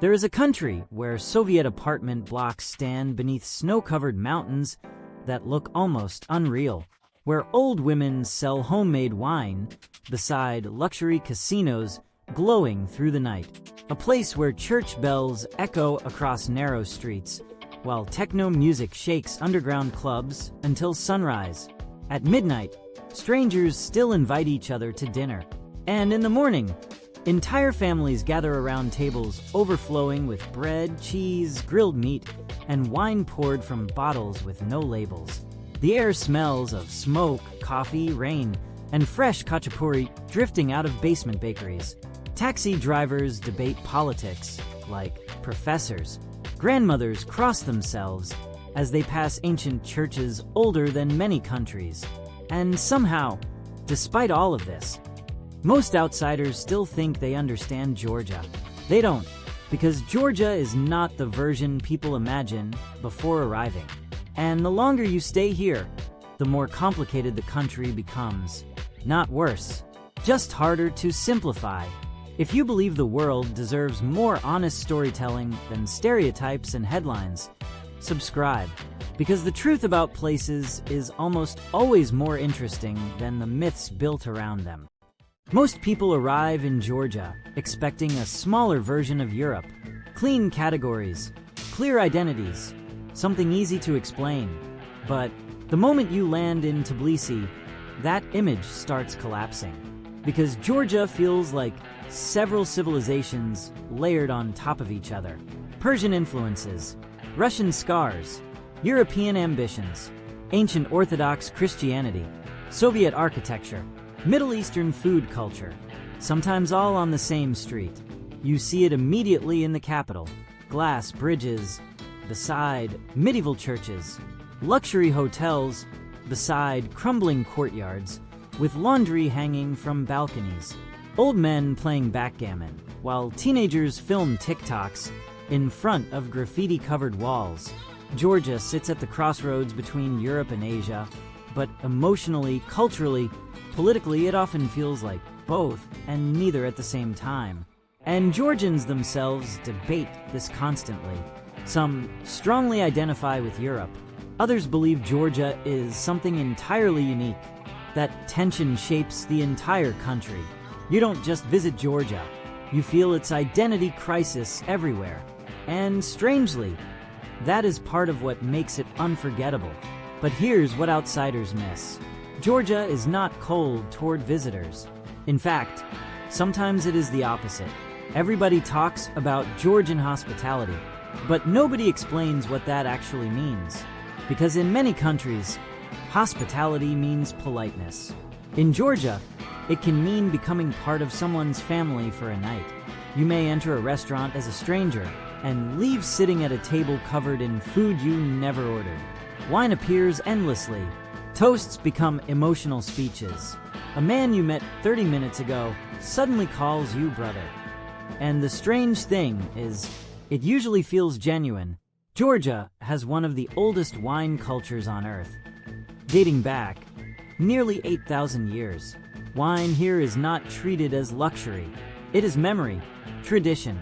There is a country where Soviet apartment blocks stand beneath snow-covered mountains that look almost unreal, where old women sell homemade wine beside luxury casinos glowing through the night. A place where church bells echo across narrow streets, while techno music shakes underground clubs until sunrise. At midnight, strangers still invite each other to dinner. And in the morning, entire families gather around tables overflowing with bread, cheese, grilled meat, and wine poured from bottles with no labels. The air smells of smoke, coffee, rain, and fresh khachapuri drifting out of basement bakeries. Taxi drivers debate politics like professors. Grandmothers cross themselves as they pass ancient churches older than many countries. And somehow, despite all of this, most outsiders still think they understand Georgia. They don't, because Georgia is not the version people imagine before arriving. And the longer you stay here, the more complicated the country becomes. Not worse, just harder to simplify. If you believe the world deserves more honest storytelling than stereotypes and headlines, subscribe, because the truth about places is almost always more interesting than the myths built around them. Most people arrive in Georgia expecting a smaller version of Europe. Clean categories, clear identities, something easy to explain. But the moment you land in Tbilisi, that image starts collapsing. Because Georgia feels like several civilizations layered on top of each other. Persian influences, Russian scars, European ambitions, ancient Orthodox Christianity, Soviet architecture, Middle Eastern food culture, sometimes all on the same street. You see it immediately in the capital. Glass bridges beside medieval churches, luxury hotels beside crumbling courtyards with laundry hanging from balconies, old men playing backgammon, while teenagers film TikToks in front of graffiti-covered walls. Georgia sits at the crossroads between Europe and Asia, but emotionally, culturally, politically, it often feels like both and neither at the same time. And Georgians themselves debate this constantly. Some strongly identify with Europe. Others believe Georgia is something entirely unique. That tension shapes the entire country. You don't just visit Georgia. You feel its identity crisis everywhere. And strangely, that is part of what makes it unforgettable. But here's what outsiders miss. Georgia is not cold toward visitors. In fact, sometimes it is the opposite. Everybody talks about Georgian hospitality, but nobody explains what that actually means. Because in many countries, hospitality means politeness. In Georgia, it can mean becoming part of someone's family for a night. You may enter a restaurant as a stranger and leave sitting at a table covered in food you never ordered. Wine appears endlessly. Toasts become emotional speeches. A man you met 30 minutes ago suddenly calls you brother. And the strange thing is, it usually feels genuine. Georgia has one of the oldest wine cultures on Earth, dating back nearly 8,000 years. Wine here is not treated as luxury. It is memory, tradition,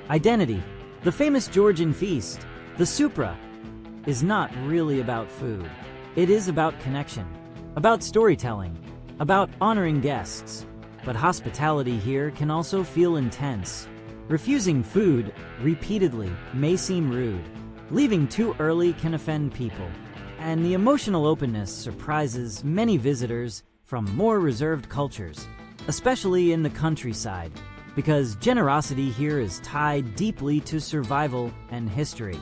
identity. The famous Georgian feast, the supra, is not really about food. It is about connection, about storytelling, about honoring guests. But hospitality here can also feel intense. Refusing food repeatedly may seem rude. Leaving too early can offend people. And the emotional openness surprises many visitors from more reserved cultures, especially in the countryside, because generosity here is tied deeply to survival and history.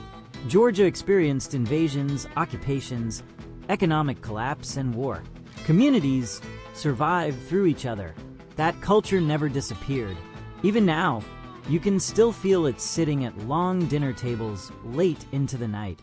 Georgia experienced invasions, occupations, economic collapse, and war. Communities survived through each other. That culture never disappeared. Even now, you can still feel it sitting at long dinner tables late into the night.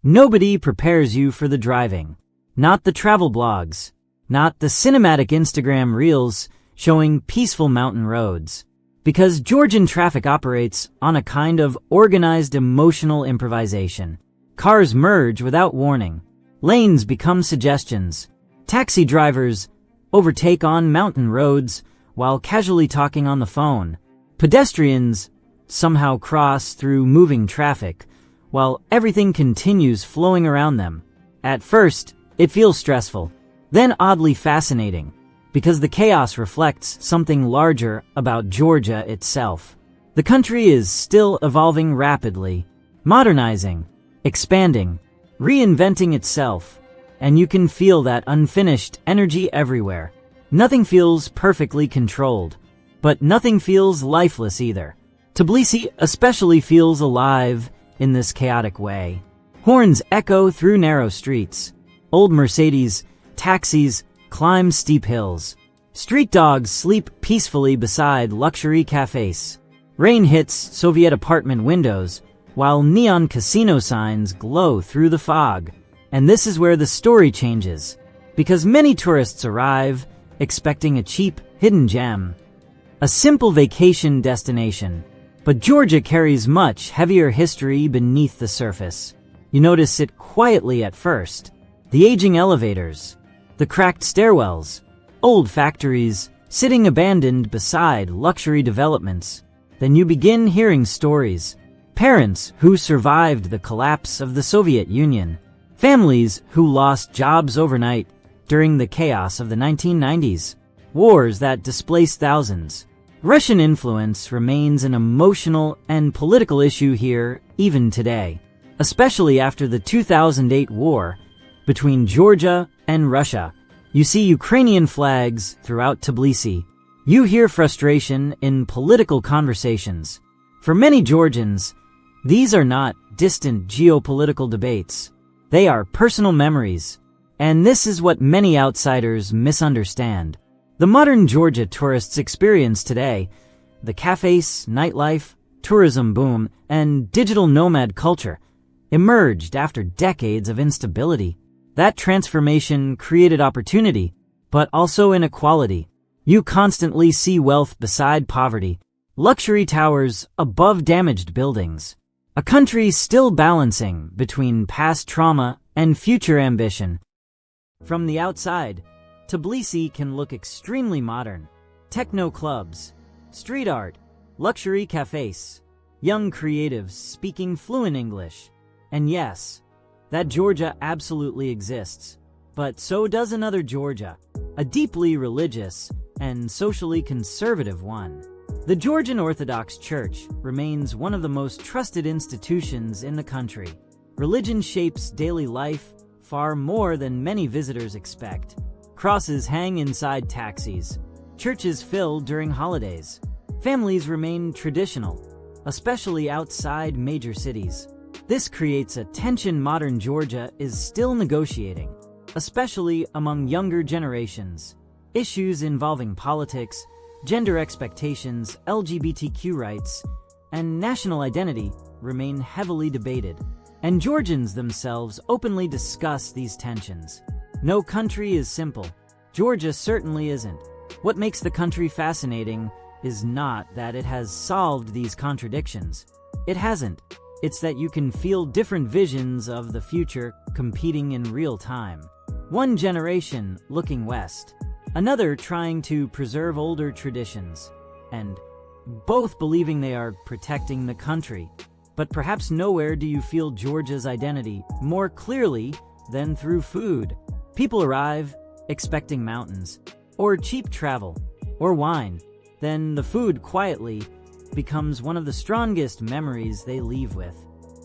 Nobody prepares you for the driving. Not the travel blogs. Not the cinematic Instagram reels showing peaceful mountain roads. Because Georgian traffic operates on a kind of organized emotional improvisation. Cars merge without warning. Lanes become suggestions. Taxi drivers overtake on mountain roads while casually talking on the phone. Pedestrians somehow cross through moving traffic, while everything continues flowing around them. At first, it feels stressful, then oddly fascinating, because the chaos reflects something larger about Georgia itself. The country is still evolving rapidly, modernizing, expanding, reinventing itself, and you can feel that unfinished energy everywhere. Nothing feels perfectly controlled, but nothing feels lifeless either. Tbilisi especially feels alive in this chaotic way. Horns echo through narrow streets. Old Mercedes taxis climb steep hills. Street dogs sleep peacefully beside luxury cafes. Rain hits Soviet apartment windows, while neon casino signs glow through the fog. And this is where the story changes, because many tourists arrive expecting a cheap, hidden gem, a simple vacation destination. But Georgia carries much heavier history beneath the surface. You notice it quietly at first. The aging elevators, the cracked stairwells, old factories sitting abandoned beside luxury developments. Then you begin hearing stories. Parents who survived the collapse of the Soviet Union. Families who lost jobs overnight during the chaos of the 1990s. Wars that displaced thousands. Russian influence remains an emotional and political issue here even today, especially after the 2008 war between Georgia and Russia. You see Ukrainian flags throughout Tbilisi. You hear frustration in political conversations. For many Georgians, these are not distant geopolitical debates. They are personal memories. And this is what many outsiders misunderstand. The modern Georgia tourists experience today, the cafes, nightlife, tourism boom, and digital nomad culture, emerged after decades of instability. That transformation created opportunity, but also inequality. You constantly see wealth beside poverty, luxury towers above damaged buildings. A country still balancing between past trauma and future ambition. From the outside, Tbilisi can look extremely modern. Techno clubs, street art, luxury cafes, young creatives speaking fluent English. And yes, that Georgia absolutely exists. But so does another Georgia, a deeply religious and socially conservative one. The Georgian Orthodox Church remains one of the most trusted institutions in the country. Religion shapes daily life far more than many visitors expect. Crosses hang inside taxis. Churches fill during holidays. Families remain traditional, especially outside major cities. This creates a tension modern Georgia is still negotiating, especially among younger generations. Issues involving politics, gender expectations, LGBTQ rights, and national identity remain heavily debated. And Georgians themselves openly discuss these tensions. No country is simple. Georgia certainly isn't. What makes the country fascinating is not that it has solved these contradictions. It hasn't. It's that you can feel different visions of the future competing in real time. One generation looking west, another trying to preserve older traditions, and both believing they are protecting the country. But perhaps nowhere do you feel Georgia's identity more clearly than through food. People arrive expecting mountains, or cheap travel, or wine. Then the food quietly becomes one of the strongest memories they leave with.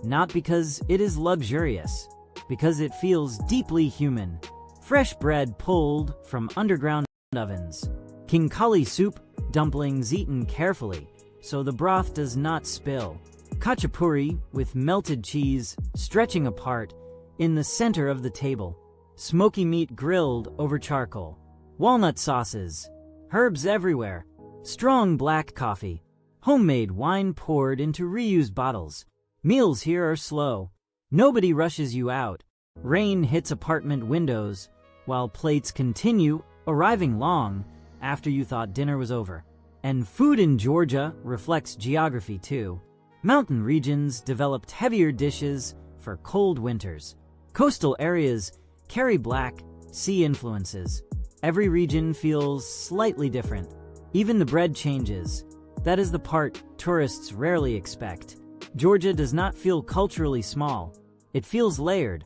Not because it is luxurious, because it feels deeply human. Fresh bread pulled from underground ovens. Khinkali soup, dumplings eaten carefully, so the broth does not spill. Khachapuri with melted cheese stretching apart in the center of the table. Smoky meat grilled over charcoal. Walnut sauces. Herbs everywhere. Strong black coffee. Homemade wine poured into reused bottles. Meals here are slow. Nobody rushes you out. Rain hits apartment windows, while plates continue arriving long after you thought dinner was over. And food in Georgia reflects geography too. Mountain regions developed heavier dishes for cold winters. Coastal areas carry Black Sea influences. Every region feels slightly different. Even the bread changes. that is the part tourists rarely expect. Georgia does not feel culturally small. It feels layered.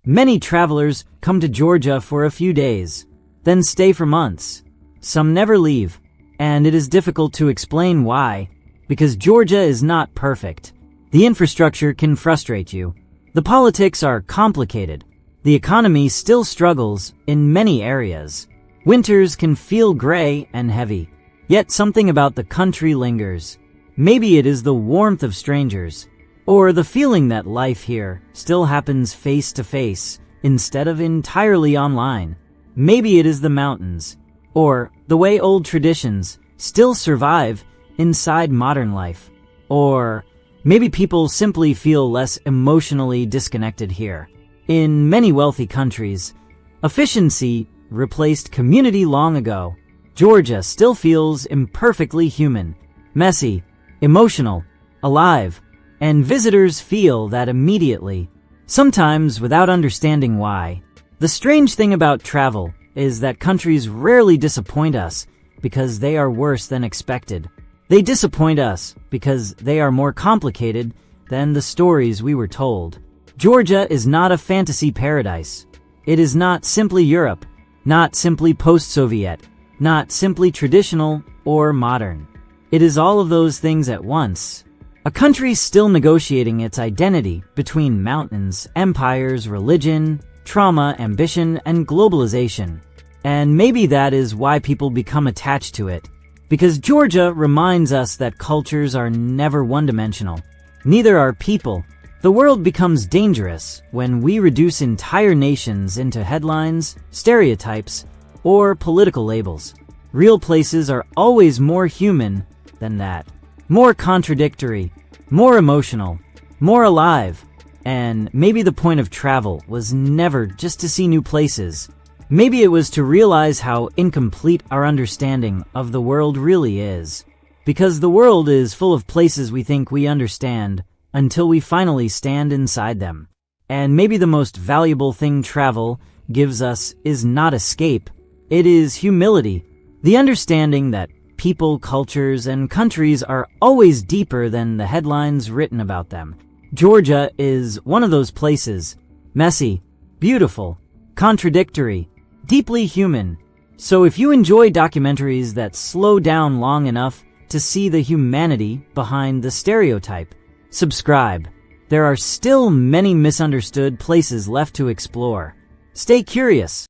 Many travelers come to Georgia for a few days, then stay for months. Some never leave, and it is difficult to explain why, because Georgia is not perfect. The infrastructure can frustrate you. The politics are complicated. The economy still struggles in many areas. Winters can feel gray and heavy, yet something about the country lingers. Maybe it is the warmth of strangers, or the feeling that life here still happens face to face instead of entirely online. Maybe it is the mountains, or the way old traditions still survive inside modern life. Or maybe people simply feel less emotionally disconnected here. In many wealthy countries, efficiency replaced community long ago. Georgia still feels imperfectly human, messy, emotional, alive, and visitors feel that immediately, sometimes without understanding why. The strange thing about travel is that countries rarely disappoint us because they are worse than expected. They disappoint us because they are more complicated than the stories we were told. Georgia is not a fantasy paradise. It is not simply Europe, not simply post-Soviet, not simply traditional or modern. It is all of those things at once. A country still negotiating its identity between mountains, empires, religion, trauma, ambition, and globalization. And maybe that is why people become attached to it. Because Georgia reminds us that cultures are never one-dimensional. Neither are people. The world becomes dangerous when we reduce entire nations into headlines, stereotypes, or political labels. Real places are always more human than that. More contradictory, more emotional, more alive. And maybe the point of travel was never just to see new places. Maybe it was to realize how incomplete our understanding of the world really is. Because the world is full of places we think we understand until we finally stand inside them. And maybe the most valuable thing travel gives us is not escape. It is humility. The understanding that people, cultures, and countries are always deeper than the headlines written about them. Georgia is one of those places. Messy, beautiful, contradictory, deeply human. So if you enjoy documentaries that slow down long enough to see the humanity behind the stereotype, subscribe. There are still many misunderstood places left to explore. Stay curious.